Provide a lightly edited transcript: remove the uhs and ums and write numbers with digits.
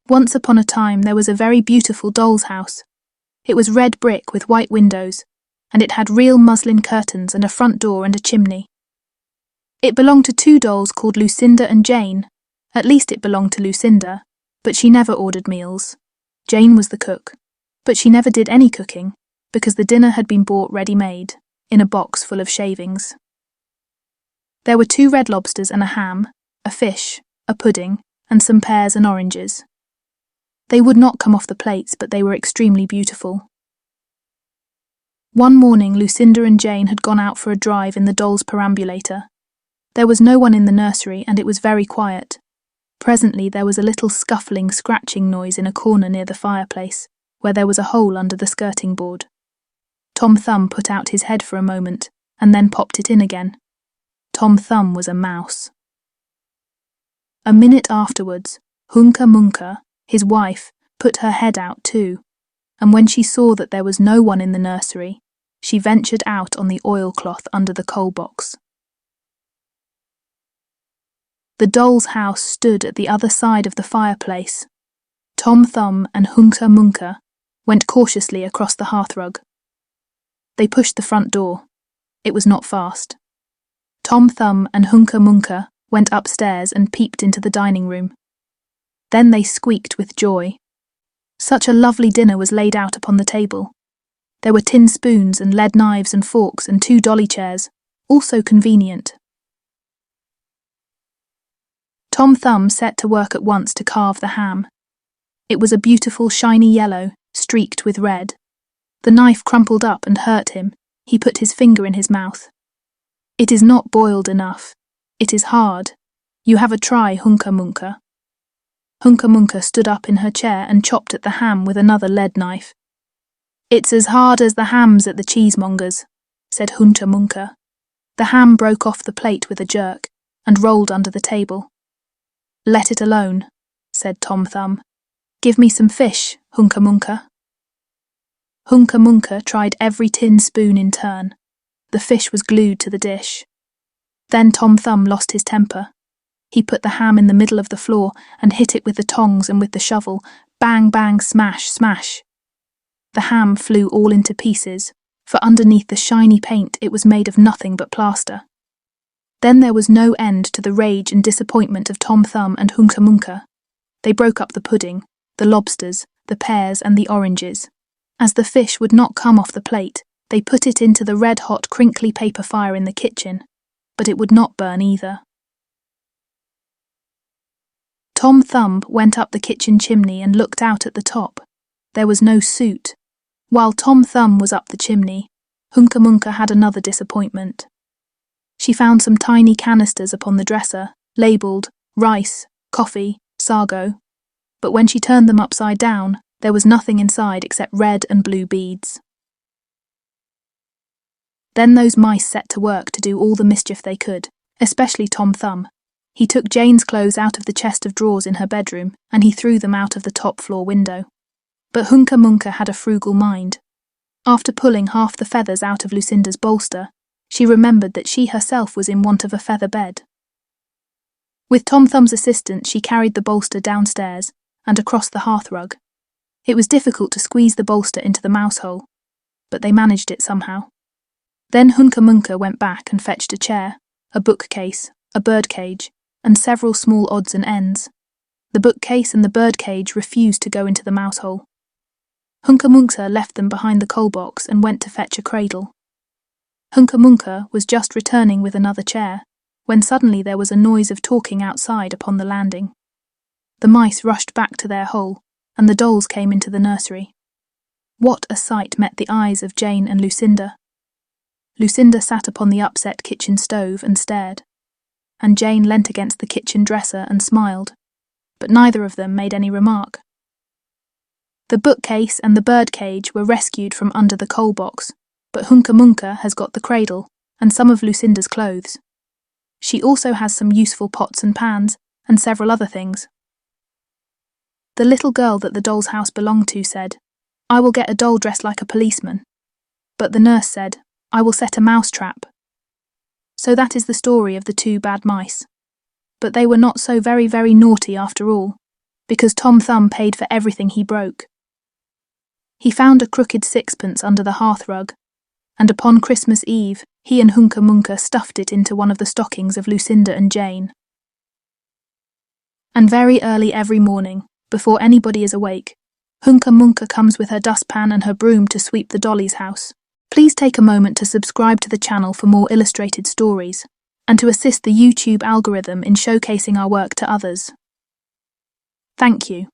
Once upon a time there was a very beautiful doll's house. It was red brick with white windows, and it had real muslin curtains and a front door and a chimney. It belonged to two dolls called Lucinda and Jane. At least it belonged to Lucinda, but she never ordered meals. Jane was the cook, but she never did any cooking, because the dinner had been bought ready-made, in a box full of shavings. There were 2 red lobsters and a ham, a fish, a pudding, and some pears and oranges. They would not come off the plates, but they were extremely beautiful. One morning Lucinda and Jane had gone out for a drive in the doll's perambulator. There was no one in the nursery, and it was very quiet. Presently there was a little scuffling, scratching noise in a corner near the fireplace, where there was a hole under the skirting board. Tom Thumb put out his head for a moment, and then popped it in again. Tom Thumb was a mouse. A minute afterwards, Hunca Munca, his wife, put her head out too, and when she saw that there was no one in the nursery, she ventured out on the oilcloth under the coal box. The doll's house stood at the other side of the fireplace. Tom Thumb and Hunca Munca went cautiously across the hearthrug. They pushed the front door. It was not fast. Tom Thumb and Hunca Munca went upstairs and peeped into the dining room. Then they squeaked with joy. Such a lovely dinner was laid out upon the table. There were tin spoons and lead knives and forks and 2 dolly chairs, all so convenient. Tom Thumb set to work at once to carve the ham. It was a beautiful shiny yellow, streaked with red. The knife crumpled up and hurt him. He put his finger in his mouth. "It is not boiled enough. It is hard. You have a try, Hunca Munca." Hunca Munca stood up in her chair and chopped at the ham with another lead knife. "It's as hard as the hams at the cheesemonger's," said Hunca Munca. The ham broke off the plate with a jerk and rolled under the table. "Let it alone," said Tom Thumb. "Give me some fish, Hunca Munca." Hunca Munca tried every tin spoon in turn. The fish was glued to the dish. Then Tom Thumb lost his temper. He put the ham in the middle of the floor and hit it with the tongs and with the shovel. Bang, bang, smash, smash. The ham flew all into pieces, for underneath the shiny paint it was made of nothing but plaster. Then there was no end to the rage and disappointment of Tom Thumb and Hunca Munca. They broke up the pudding, the lobsters, the pears and the oranges. As the fish would not come off the plate, they put it into the red-hot crinkly paper fire in the kitchen, but it would not burn either. Tom Thumb went up the kitchen chimney and looked out at the top. There was no soot. While Tom Thumb was up the chimney, Hunca Munca had another disappointment. She found some tiny canisters upon the dresser, labelled rice, coffee, sago, but when she turned them upside down, there was nothing inside except red and blue beads. Then those mice set to work to do all the mischief they could, especially Tom Thumb. He took Jane's clothes out of the chest of drawers in her bedroom, and he threw them out of the top-floor window. But Hunca Munca had a frugal mind. After pulling half the feathers out of Lucinda's bolster, she remembered that she herself was in want of a feather bed. With Tom Thumb's assistance, she carried the bolster downstairs and across the hearthrug. It was difficult to squeeze the bolster into the mouse hole, but they managed it somehow. Then Hunca Munca went back and fetched a chair, a bookcase, a birdcage, and several small odds and ends. The bookcase and the birdcage refused to go into the mouse hole. Hunca Munca left them behind the coal box and went to fetch a cradle. Hunca Munca was just returning with another chair, when suddenly there was a noise of talking outside upon the landing. The mice rushed back to their hole, and the dolls came into the nursery. What a sight met the eyes of Jane and Lucinda! Lucinda sat upon the upset kitchen stove and stared, and Jane leant against the kitchen dresser and smiled, but neither of them made any remark. The bookcase and the birdcage were rescued from under the coal box, but Hunca Munca has got the cradle and some of Lucinda's clothes. She also has some useful pots and pans and several other things. The little girl that the doll's house belonged to said, "I will get a doll dressed like a policeman." But the nurse said, "I will set a mouse trap." So that is the story of the 2 bad mice. But they were not so very, very naughty after all. because Tom Thumb paid for everything he broke. He found a crooked sixpence under the hearthrug, and upon Christmas Eve, he and Hunca Munca stuffed it into one of the stockings of Lucinda and Jane. And very early every morning, before anybody is awake, Hunca Munca comes with her dustpan and her broom to sweep the Dolly's house. Please take a moment to subscribe to the channel for more illustrated stories, and to assist the YouTube algorithm in showcasing our work to others. Thank you.